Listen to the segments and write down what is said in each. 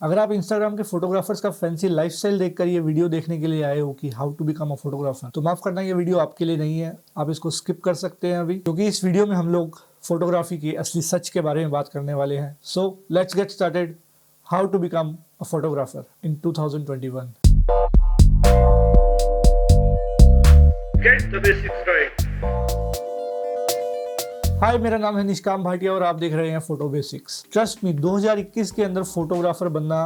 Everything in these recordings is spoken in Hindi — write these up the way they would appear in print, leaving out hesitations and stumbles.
अगर आप इंस्टाग्राम के फोटोग्राफर्स का फैंसी लाइफस्टाइल देखकर ये वीडियो देखने के लिए आए हो कि how to become a photographer, तो माफ करना, ये वीडियो आपके लिए नहीं है। आप इसको स्किप कर सकते हैं अभी, क्योंकि इस वीडियो में हम लोग फोटोग्राफी के असली सच के बारे में बात करने वाले हैं। So let's get started. How to become a photographer in 2021। Get the basics right. Hi, मेरा नाम है निष्काम भाटिया और आप देख रहे हैं फोटो बेसिक्स। ट्रस्ट मी, 2021 के अंदर फोटोग्राफर बनना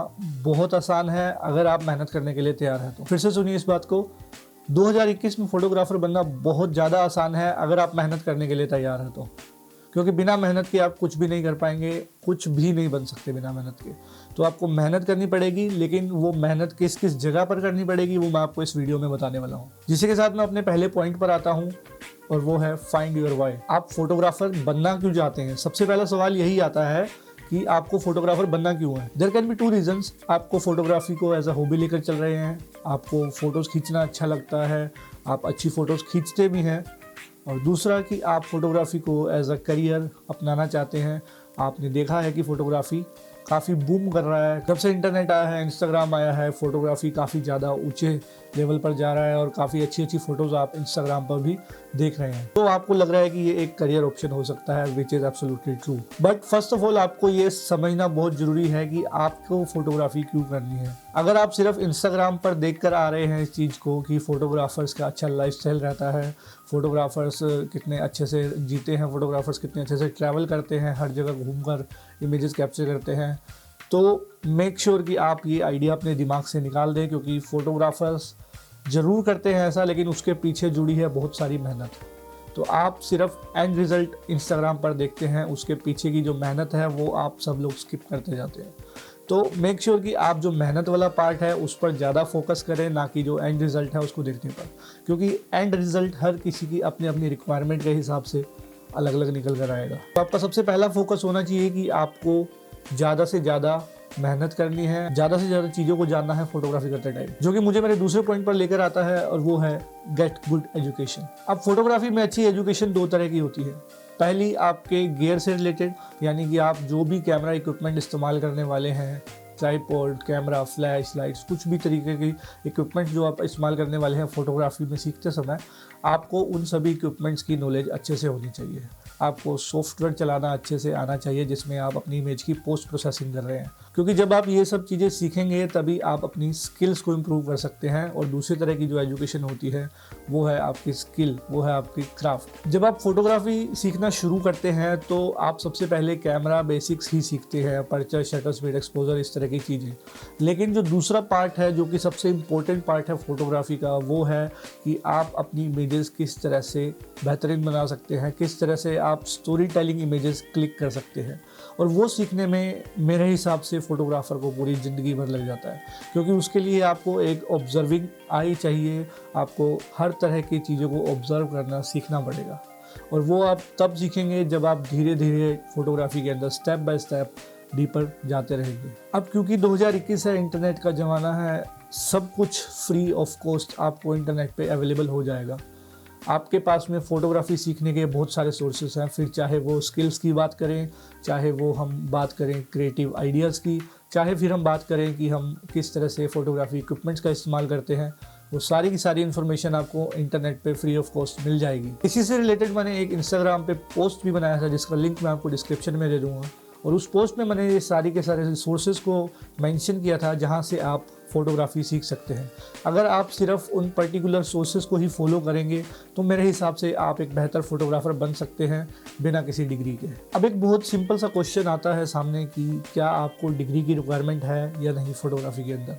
बहुत आसान है अगर आप मेहनत करने के लिए तैयार हैं तो। फिर से सुनिए इस बात को, 2021 में फोटोग्राफर बनना बहुत ज़्यादा आसान है अगर आप मेहनत करने के लिए तैयार हैं तो। क्योंकि बिना मेहनत के आप कुछ भी नहीं कर पाएंगे, कुछ भी नहीं बन सकते बिना मेहनत के। तो आपको मेहनत करनी पड़ेगी, लेकिन वो मेहनत किस किस जगह पर करनी पड़ेगी वो मैं आपको इस वीडियो में बताने वाला हूँ। जिसके के साथ मैं अपने पहले पॉइंट पर आता हूँ, और वो है फाइंड योर वाई। आप फोटोग्राफर बनना क्यों चाहते हैं? सबसे पहला सवाल यही आता है कि आपको फोटोग्राफर बनना क्यों है। There can be two reasons. आपको फोटोग्राफी को एज अ हॉबी लेकर चल रहे हैं, आपको फोटोज़ खींचना अच्छा लगता है, आप अच्छी फ़ोटोज़ खींचते भी हैं। और दूसरा कि आप फोटोग्राफी को एज अ करियर अपनाना चाहते हैं। आपने देखा है कि फ़ोटोग्राफी काफ़ी बूम कर रहा है। जब से इंटरनेट आया है, इंस्टाग्राम आया है, फ़ोटोग्राफी काफ़ी ज़्यादा ऊंचे लेवल पर जा रहा है और काफ़ी अच्छी अच्छी फ़ोटोज़ आप इंस्टाग्राम पर भी देख रहे हैं। तो आपको लग रहा है कि ये एक करियर ऑप्शन हो सकता है, which is absolutely true. But first of all आपको ये समझना बहुत ज़रूरी है कि आपको फ़ोटोग्राफी क्यों करनी है। अगर आप सिर्फ इंस्टाग्राम पर देख कर आ रहे हैं इस चीज़ को कि फ़ोटोग्राफर्स का अच्छा लाइफस्टाइल रहता है, फ़ोटोग्राफर्स कितने अच्छे से जीते हैं, फ़ोटोग्राफर्स कितने अच्छे से ट्रैवल करते हैं, हर जगह घूमकर इमेजेस कैप्चर करते हैं, तो मेक श्योर कि आप ये आइडिया अपने दिमाग से निकाल दें। क्योंकि फ़ोटोग्राफर्स ज़रूर करते हैं ऐसा, लेकिन उसके पीछे जुड़ी है बहुत सारी मेहनत। तो आप सिर्फ एंड रिज़ल्ट इंस्टाग्राम पर देखते हैं, उसके पीछे की जो मेहनत है वो आप सब लोग स्किप करते जाते हैं। तो मेक श्योर कि आप जो मेहनत वाला पार्ट है उस पर ज़्यादा फोकस करें, ना कि जो एंड रिज़ल्ट है उसको देखने पर। क्योंकि एंड रिज़ल्ट हर किसी की अपनी अपनी रिक्वायरमेंट के हिसाब से अलग अलग निकल कर आएगा। तो आपका सबसे पहला फोकस होना चाहिए कि आपको ज़्यादा से ज़्यादा मेहनत करनी है, ज़्यादा से ज़्यादा चीज़ों को जानना है फोटोग्राफी करते टाइम, जो कि मुझे मेरे दूसरे पॉइंट पर लेकर आता है, और वो है गेट गुड एजुकेशन। अब फोटोग्राफी में अच्छी एजुकेशन दो तरह की होती है। पहली आपके गियर से रिलेटेड, यानी कि आप जो भी कैमरा इक्विपमेंट इस्तेमाल करने वाले हैं, ट्राइपॉड, कैमरा, फ्लैश लाइट्स, कुछ भी तरीके की इक्विपमेंट जो आप इस्तेमाल करने वाले हैं फोटोग्राफी में सीखते समय, आपको उन सभी इक्विपमेंट्स की नॉलेज अच्छे से होनी चाहिए। आपको सॉफ्टवेयर चलाना अच्छे से आना चाहिए जिसमें आप अपनी इमेज की पोस्ट प्रोसेसिंग कर रहे हैं। क्योंकि जब आप ये सब चीज़ें सीखेंगे तभी आप अपनी स्किल्स को इम्प्रूव कर सकते हैं। और दूसरी तरह की जो एजुकेशन होती है वो है आपकी स्किल, वो है आपकी क्राफ्ट। जब आप फोटोग्राफी सीखना शुरू करते हैं तो आप सबसे पहले कैमरा बेसिक्स ही सीखते हैं, अपर्चर, शटर स्पीड, एक्सपोजर, इस तरह की चीज़ें। लेकिन जो दूसरा पार्ट है, जो कि सबसे इम्पोर्टेंट पार्ट है फोटोग्राफी का, वो है कि आप अपनी इमेजेस किस तरह से बेहतरीन बना सकते हैं, किस तरह से आप स्टोरी टेलिंग इमेजेस क्लिक कर सकते हैं। और वो सीखने में मेरे हिसाब से फ़ोटोग्राफ़र को पूरी ज़िंदगी भर लग जाता है। क्योंकि उसके लिए आपको एक ऑब्जर्विंग आई चाहिए, आपको हर तरह की चीज़ों को ऑब्ज़र्व करना सीखना पड़ेगा। और वो आप तब सीखेंगे जब आप धीरे धीरे फ़ोटोग्राफी के अंदर स्टेप बाय स्टेप डीपर जाते रहेंगे। अब क्योंकि 2021 है, इंटरनेट का ज़माना है, सब कुछ फ्री ऑफ कॉस्ट आपको इंटरनेट पे अवेलेबल हो जाएगा। आपके पास में फ़ोटोग्राफी सीखने के बहुत सारे सोर्सेस हैं। फिर चाहे वो स्किल्स की बात करें, चाहे वो हम बात करें क्रिएटिव आइडियाज़ की, चाहे फिर हम बात करें कि हम किस तरह से फ़ोटोग्राफी इक्विपमेंट्स का इस्तेमाल करते हैं, वो सारी की सारी इन्फॉर्मेशन आपको इंटरनेट पे फ्री ऑफ कॉस्ट मिल जाएगी। इसी से रिलेटेड मैंने एक इंस्टाग्राम पे पोस्ट भी बनाया था जिसका लिंक मैं आपको डिस्क्रिप्शन में दे दूँगा। और उस पोस्ट में मैंने ये सारी के सारे रिसोर्सेज को मेंशन किया था जहाँ से आप फ़ोटोग्राफी सीख सकते हैं। अगर आप सिर्फ उन पर्टिकुलर सोर्सेज को ही फॉलो करेंगे तो मेरे हिसाब से आप एक बेहतर फ़ोटोग्राफ़र बन सकते हैं बिना किसी डिग्री के। अब एक बहुत सिंपल सा क्वेश्चन आता है सामने कि क्या आपको डिग्री की रिक्वायरमेंट है या नहीं फ़ोटोग्राफी के अंदर।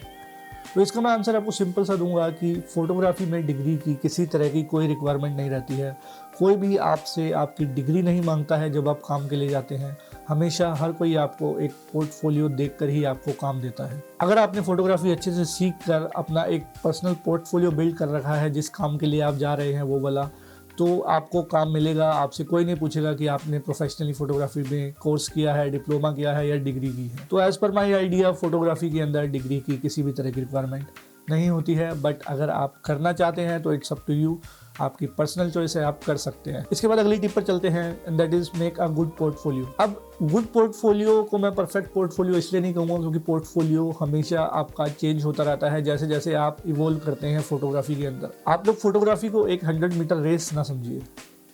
तो इसका मैं आंसर आपको सिंपल सा दूंगा कि फ़ोटोग्राफी में डिग्री की किसी तरह की कोई रिक्वायरमेंट नहीं रहती है। कोई भी आपसे आपकी डिग्री नहीं मांगता है जब आप काम के लिए जाते हैं। हमेशा हर कोई आपको एक पोर्टफोलियो देखकर ही आपको काम देता है। अगर आपने फ़ोटोग्राफी अच्छे से सीख कर अपना एक पर्सनल पोर्टफोलियो बिल्ड कर रखा है जिस काम के लिए आप जा रहे हैं वो वाला, तो आपको काम मिलेगा। आपसे कोई नहीं पूछेगा कि आपने प्रोफेशनली फ़ोटोग्राफी में कोर्स किया है, डिप्लोमा किया है या डिग्री की है। तो as per my idea photography के अंदर डिग्री की किसी भी तरह की रिक्वायरमेंट नहीं होती है। बट अगर आप करना चाहते हैं तो इट्स अप टू यू। आपकी पर्सनल चॉइस है, आप कर सकते हैं। इसके बाद अगली टिप पर चलते हैं, and that is make a good portfolio. अब गुड पोर्टफोलियो को मैं परफेक्ट पोर्टफोलियो इसलिए नहीं कहूँगा क्योंकि पोर्टफोलियो हमेशा आपका चेंज होता रहता है जैसे जैसे आप इवोल्व करते हैं फोटोग्राफी के अंदर। आप लोग फोटोग्राफी को एक 100 मीटर रेस ना समझिए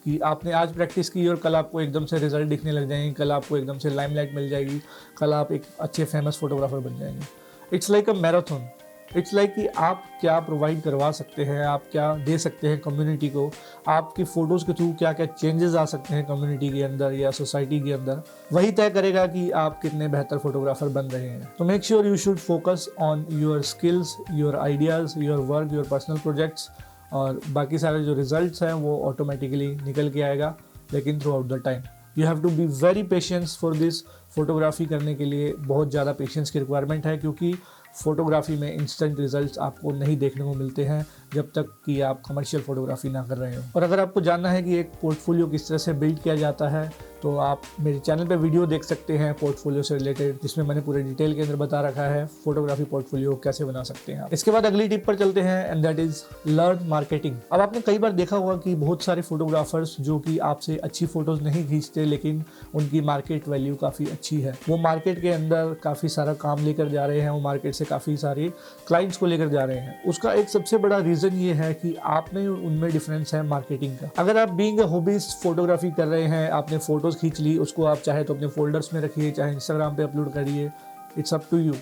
कि आपने आज प्रैक्टिस की और कल आपको एकदम से रिजल्ट दिखने लग जाएंगे, कल आपको एकदम से लाइमलाइट मिल जाएगी, कल आप एक अच्छे फेमस फोटोग्राफर बन जाएंगे। It's like a marathon. It's like कि आप क्या प्रोवाइड करवा सकते हैं, आप क्या दे सकते हैं कम्युनिटी को, आपकी फ़ोटोज़ के थ्रू क्या क्या चेंजेस आ सकते हैं कम्युनिटी के अंदर या सोसाइटी के अंदर, वही तय करेगा कि आप कितने बेहतर फोटोग्राफर बन रहे हैं। तो make sure you should focus on your skills, your ideas, your work, your personal projects, और बाकी सारे जो रिजल्ट्स हैं वो ऑटोमेटिकली निकल के आएगा, लेकिन throughout the time. You have to be very patience for this. Photography करने के लिए बहुत ज़्यादा पेशेंस की रिक्वायरमेंट है क्योंकि फोटोग्राफी में इंस्टेंट रिजल्ट्स आपको नहीं देखने को मिलते हैं जब तक कि आप कमर्शियल फोटोग्राफी ना कर रहे हो। और अगर आपको जानना है कि एक पोर्टफोलियो किस तरह से बिल्ड किया जाता है तो आप मेरे चैनल पे वीडियो देख सकते हैं पोर्टफोलियो से रिलेटेड, जिसमें मैंने पूरे डिटेल के अंदर बता रखा है फोटोग्राफी पोर्टफोलियो कैसे बना सकते हैं आप। इसके बाद अगली टिप पर चलते हैं, and that is learn marketing. अब आपने कई बार देखा होगा कि बहुत सारे फोटोग्राफर्स जो कि आपसे अच्छी फोटोज नहीं खींचते लेकिन उनकी मार्केट वैल्यू काफ़ी अच्छी है, वो मार्केट के अंदर काफ़ी सारा काम लेकर जा रहे हैं, वो मार्केट से काफ़ी सारे क्लाइंट्स को लेकर जा रहे हैं। उसका एक सबसे बड़ा रीज़न ये है कि आप में उनमें डिफरेंस है मार्केटिंग का। अगर आप बीइंग अ हॉबीस्ट फोटोग्राफी कर रहे हैं, आपने फोटोज खींच ली, उसको आप चाहे तो अपने फोल्डर्स में रखिए, चाहे इंस्टाग्राम पे अपलोड करिए, इट्स अप टू यू।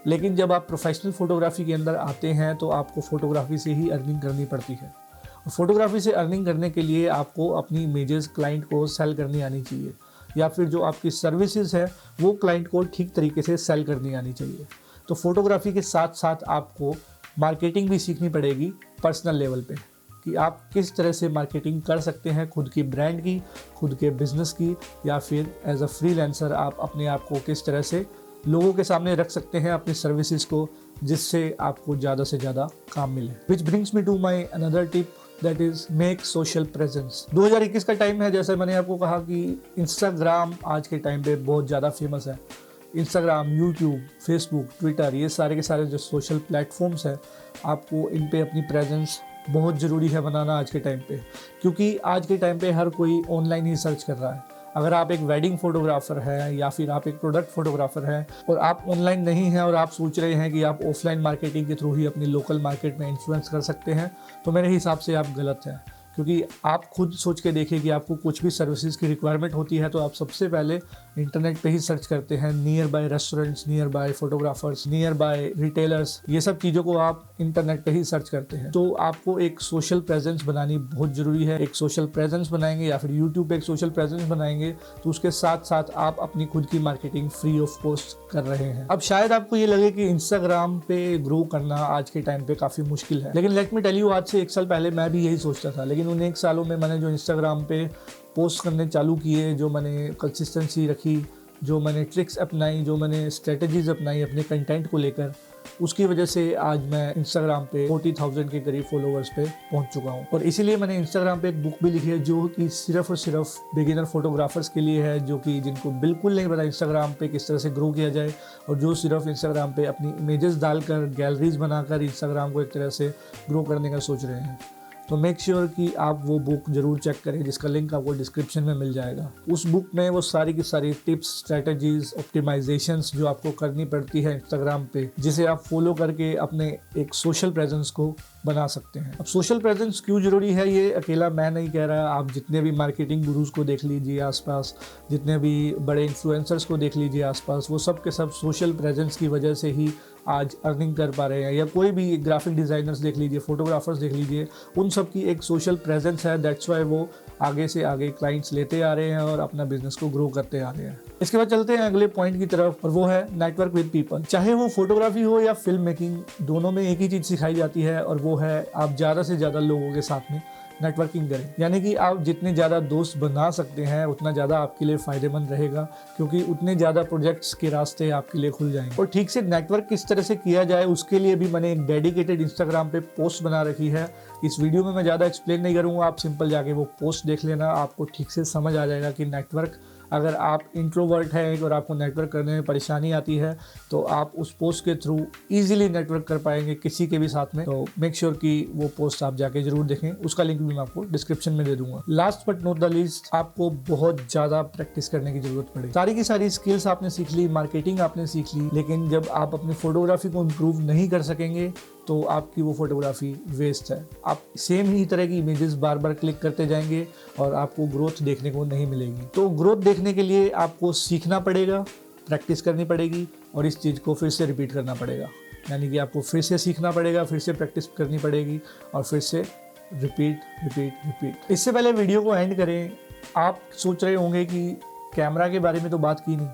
लेकिन जब आप प्रोफेशनल फोटोग्राफी के अंदर आते हैं तो आपको फोटोग्राफी से ही अर्निंग करनी पड़ती है। और फोटोग्राफी से अर्निंग करने के लिए आपको अपनी इमेजेस क्लाइंट को सेल करनी आनी चाहिए, या फिर जो आपकी सर्विसेज है वो क्लाइंट को ठीक तरीके से सेल करनी आनी चाहिए। तो फोटोग्राफी के साथ साथ आपको मार्केटिंग भी सीखनी पड़ेगी पर्सनल लेवल पे, कि आप किस तरह से मार्केटिंग कर सकते हैं खुद की ब्रांड की, खुद के बिजनेस की, या फिर एज अ फ्रीलांसर आप अपने आप को किस तरह से लोगों के सामने रख सकते हैं अपनी सर्विसेज को, जिससे आपको ज़्यादा से ज़्यादा काम मिले। Which brings me to my another tip, that is make social presence. 2021 का टाइम है, जैसे मैंने आपको कहा कि इंस्टाग्राम आज के टाइम पे बहुत ज़्यादा फेमस है। इंस्टाग्राम, यूट्यूब, फेसबुक, ट्विटर, ये सारे के सारे जो सोशल प्लेटफॉर्म्स हैं, आपको इन पे अपनी प्रेजेंस बहुत ज़रूरी है बनाना आज के टाइम पे, क्योंकि आज के टाइम पे हर कोई ऑनलाइन ही सर्च कर रहा है। अगर आप एक वेडिंग फोटोग्राफर हैं या फिर आप एक प्रोडक्ट फोटोग्राफर हैं और आप ऑनलाइन नहीं हैं और आप सोच रहे हैं कि आप ऑफलाइन मार्केटिंग के थ्रू ही अपनी लोकल मार्केट में इन्फ्लुएंस कर सकते हैं, तो मेरे हिसाब से आप गलत हैं। क्योंकि आप खुद सोच के देखिए कि आपको कुछ भी सर्विसेज की रिक्वायरमेंट होती है तो आप सबसे पहले इंटरनेट पे ही सर्च करते हैं, near by restaurants, near by photographers, near by retailers, ये सब चीज़ों को आप इंटरनेट पे ही सर्च करते हैं। तो आपको एक सोशल प्रेजेंस बनानी बहुत ज़रूरी है। एक सोशल प्रेजेंस बनाएंगे या फिर यूट्यूब पे एक सोशल प्रेजेंस बनाएंगे तो उसके साथ साथ आप अपनी खुद की मार्केटिंग फ्री ऑफ कॉस्ट कर रहे हैं। अब शायद आपको ये लगे कि इंस्टाग्राम पे ग्रो करना आज के टाइम पे काफ़ी मुश्किल है, लेकिन लेट मी टेल यू, आज से 1 साल पहले मैं भी यही सोचता था, लेकिन उन 1 सालों में मैंने जो इंस्टाग्राम पे पोस्ट करने चालू किए, जो मैंने कंसिस्टेंसी रखी, जो मैंने ट्रिक्स अपनाई, जो मैंने स्ट्रेटजीज अपनाई अपने कंटेंट को लेकर, उसकी वजह से आज मैं इंस्टाग्राम पे 40,000 के करीब फॉलोअर्स पे पहुंच चुका हूं। और इसीलिए मैंने इंस्टाग्राम पे एक बुक भी लिखी है जो कि सिर्फ और सिर्फ बिगिनर फोटोग्राफर्स के लिए है, जो कि जिनको बिल्कुल नहीं पता इंस्टाग्राम पे किस तरह से ग्रो किया जाए, और जो सिर्फ इंस्टाग्राम पे अपनी इमेजेस डालकर, गैलरीज बनाकर इंस्टाग्राम को एक तरह से ग्रो करने का सोच रहे हैं। तो मेक श्योर कि आप वो बुक ज़रूर चेक करें, जिसका लिंक आपको डिस्क्रिप्शन में मिल जाएगा। उस बुक में वो सारी की सारी टिप्स, स्ट्रेटजीज, ऑप्टिमाइजेशंस जो आपको करनी पड़ती है इंस्टाग्राम पे, जिसे आप फॉलो करके अपने एक सोशल प्रेजेंस को बना सकते हैं। अब सोशल प्रेजेंस क्यों ज़रूरी है, ये अकेला मैं नहीं कह रहा। आप जितने भी मार्केटिंग गुरुज को देख लीजिए आसपास, जितने भी बड़े इन्फ्लुएंसर्स को देख लीजिए आसपास, वो सब के सब सोशल प्रेजेंस की वजह से ही आज अर्निंग कर पा रहे हैं। या कोई भी ग्राफिक डिज़ाइनर्स देख लीजिए, फोटोग्राफर्स देख लीजिए, उन सब की एक सोशल प्रेजेंस है। दैट्स वाई वो आगे से आगे क्लाइंट्स लेते आ रहे हैं और अपना बिजनेस को ग्रो करते आ रहे हैं। इसके बाद चलते हैं अगले पॉइंट की तरफ, और वो है नेटवर्क विद पीपल। चाहे वो फोटोग्राफी हो या फिल्म मेकिंग, दोनों में एक ही चीज़ सिखाई जाती है, और वो है आप ज़्यादा से ज़्यादा लोगों के साथ में नेटवर्किंग करें। यानी कि आप जितने ज़्यादा दोस्त बना सकते हैं उतना ज़्यादा आपके लिए फ़ायदेमंद रहेगा, क्योंकि उतने ज़्यादा प्रोजेक्ट्स के रास्ते आपके लिए खुल जाएंगे। और ठीक से नेटवर्क किस तरह से किया जाए उसके लिए भी मैंने एक डेडिकेटेड इंस्टाग्राम पे पोस्ट बना रखी है। इस वीडियो में मैं ज़्यादा एक्सप्लेन नहीं करूँगा, आप सिंपल जाके वो पोस्ट देख लेना, आपको ठीक से समझ आ जाएगा कि नेटवर्क अगर आप इंट्रोवर्ट हैं और आपको नेटवर्क करने में परेशानी आती है तो आप उस पोस्ट के थ्रू इजीली नेटवर्क कर पाएंगे किसी के भी साथ में। तो मेक श्योर कि वो पोस्ट आप जाके जरूर देखें, उसका लिंक भी मैं आपको डिस्क्रिप्शन में दे दूंगा। Last but not the least, आपको बहुत ज़्यादा प्रैक्टिस करने की जरूरत पड़ेगी। सारी की सारी स्किल्स आपने सीख ली, मार्केटिंग आपने सीख ली, लेकिन जब आप अपनी फोटोग्राफी को इम्प्रूव नहीं कर सकेंगे तो आपकी वो फोटोग्राफी वेस्ट है। आप सेम ही तरह की इमेजेस बार बार क्लिक करते जाएंगे और आपको ग्रोथ देखने को नहीं मिलेगी। तो ग्रोथ देखने के लिए आपको सीखना पड़ेगा, प्रैक्टिस करनी पड़ेगी और इस चीज़ को फिर से रिपीट करना पड़ेगा। यानी कि आपको फिर से सीखना पड़ेगा, फिर से प्रैक्टिस करनी पड़ेगी और फिर से रिपीट। इससे पहले वीडियो को एंड करें, आप सोच रहे होंगे कि कैमरा के बारे में तो बात की नहीं।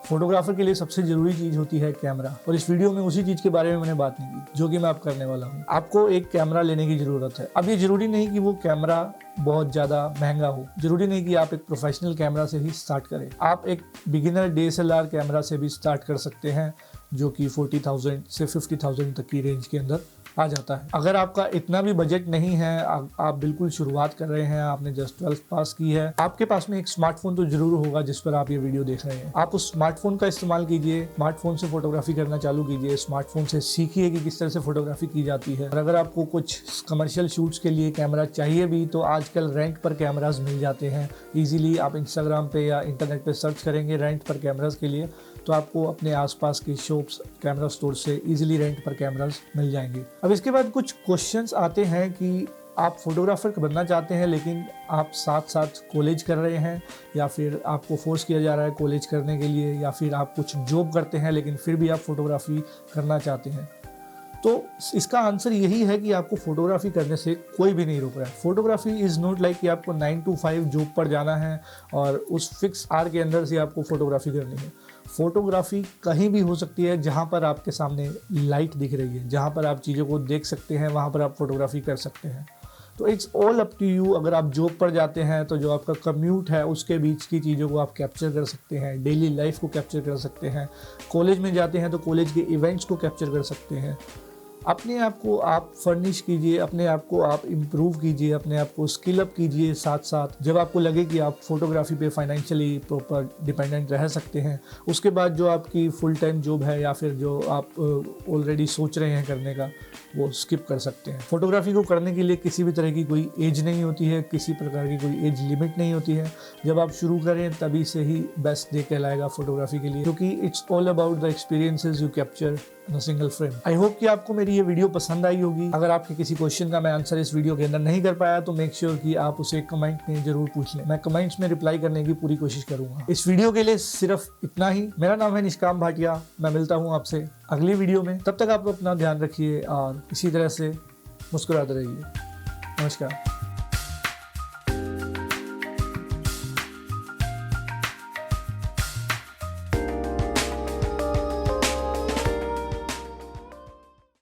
फोटोग्राफर के लिए सबसे जरूरी चीज़ होती है कैमरा, और इस वीडियो में उसी चीज़ के बारे में मैंने बात नहीं की जो कि मैं अब करने वाला हूँ। आपको एक कैमरा लेने की ज़रूरत है। अब ये ज़रूरी नहीं कि वो कैमरा बहुत ज़्यादा महंगा हो, ज़रूरी नहीं कि आप एक प्रोफेशनल कैमरा से ही स्टार्ट करें। आप एक बिगिनर DSLR कैमरा से भी स्टार्ट कर सकते हैं जो कि 40,000 से 50,000 तक की रेंज के अंदर आ जाता है। अगर आपका इतना भी बजट नहीं है, आप बिल्कुल शुरुआत कर रहे हैं, आपने जस्ट 12th पास की है, आपके पास में एक स्मार्टफोन तो जरूर होगा जिस पर आप ये वीडियो देख रहे हैं। आप उस स्मार्टफोन का इस्तेमाल कीजिए, स्मार्टफोन से फोटोग्राफी करना चालू कीजिए, स्मार्टफोन से सीखिए कि किस तरह से फोटोग्राफी की जाती है। और अगर आपको कुछ कमर्शियल शूट्स के लिए कैमरा चाहिए भी तो आजकल रेंट पर कैमराज मिल जाते हैं ईजिली। आप इंस्टाग्राम पे या इंटरनेट पे सर्च करेंगे रेंट पर कैमराज के लिए तो आपको अपने आसपास के शॉप्स, कैमरा स्टोर से इजीली रेंट पर कैमरास मिल जाएंगे। अब इसके बाद कुछ क्वेश्चंस आते हैं कि आप फोटोग्राफर बनना चाहते हैं लेकिन आप साथ साथ कॉलेज कर रहे हैं, या फिर आपको फोर्स किया जा रहा है कॉलेज करने के लिए, या फिर आप कुछ जॉब करते हैं लेकिन फिर भी आप फोटोग्राफी करना चाहते हैं। तो इसका आंसर यही है कि आपको फोटोग्राफी करने से कोई भी नहीं रोक रहा है। फोटोग्राफी इज़ नॉट लाइक कि आपको 9 to 5 जॉब पर जाना है और उस फिक्स आवर के अंदर से आपको फोटोग्राफी करनी है। फोटोग्राफी कहीं भी हो सकती है जहाँ पर आपके सामने लाइट दिख रही है, जहाँ पर आप चीज़ों को देख सकते हैं, वहाँ पर आप फोटोग्राफी कर सकते हैं। तो it's all up to you. अगर आप जॉब पर जाते हैं तो जो आपका कम्यूट है उसके बीच की चीज़ों को आप कैप्चर कर सकते हैं, डेली लाइफ को कैप्चर कर सकते हैं। कॉलेज में जाते हैं तो कॉलेज के इवेंट्स को कैप्चर कर सकते हैं। अपने आप को आप फर्निश कीजिए, अपने आप को आप इम्प्रूव कीजिए, अपने आप को स्किल अप कीजिए साथ साथ। जब आपको लगे कि आप फोटोग्राफी पे फाइनेंशियली प्रॉपर डिपेंडेंट रह सकते हैं, उसके बाद जो आपकी फुल टाइम जॉब है या फिर जो आप ऑलरेडी सोच रहे हैं करने का, वो स्किप कर सकते हैं। फोटोग्राफी को करने के लिए किसी भी तरह की कोई एज नहीं होती है, किसी प्रकार की कोई एज लिमिट नहीं होती है। जब आप शुरू करें तभी से ही बेस्ट डे कहलाएगा फोटोग्राफी के लिए, क्योंकि it's all about the experiences you capture in a single frame. I hope कि आपको मेरी ये वीडियो पसंद आई होगी। अगर आपके किसी क्वेश्चन का मैं आंसर इस वीडियो के अंदर नहीं कर पाया तो मेक श्योर कि आप उसे कमेंट में जरूर पूछ लें। मैं कमेंट्स में रिप्लाई करने की पूरी कोशिश करूंगा। इस वीडियो के लिए सिर्फ इतना ही। मेरा नाम है निष्काम भाटिया। मैं मिलता हूँ आपसे अगली वीडियो में। तब तक आप अपना ध्यान रखिए और इसी तरह से मुस्कुराते रहिए। नमस्कार।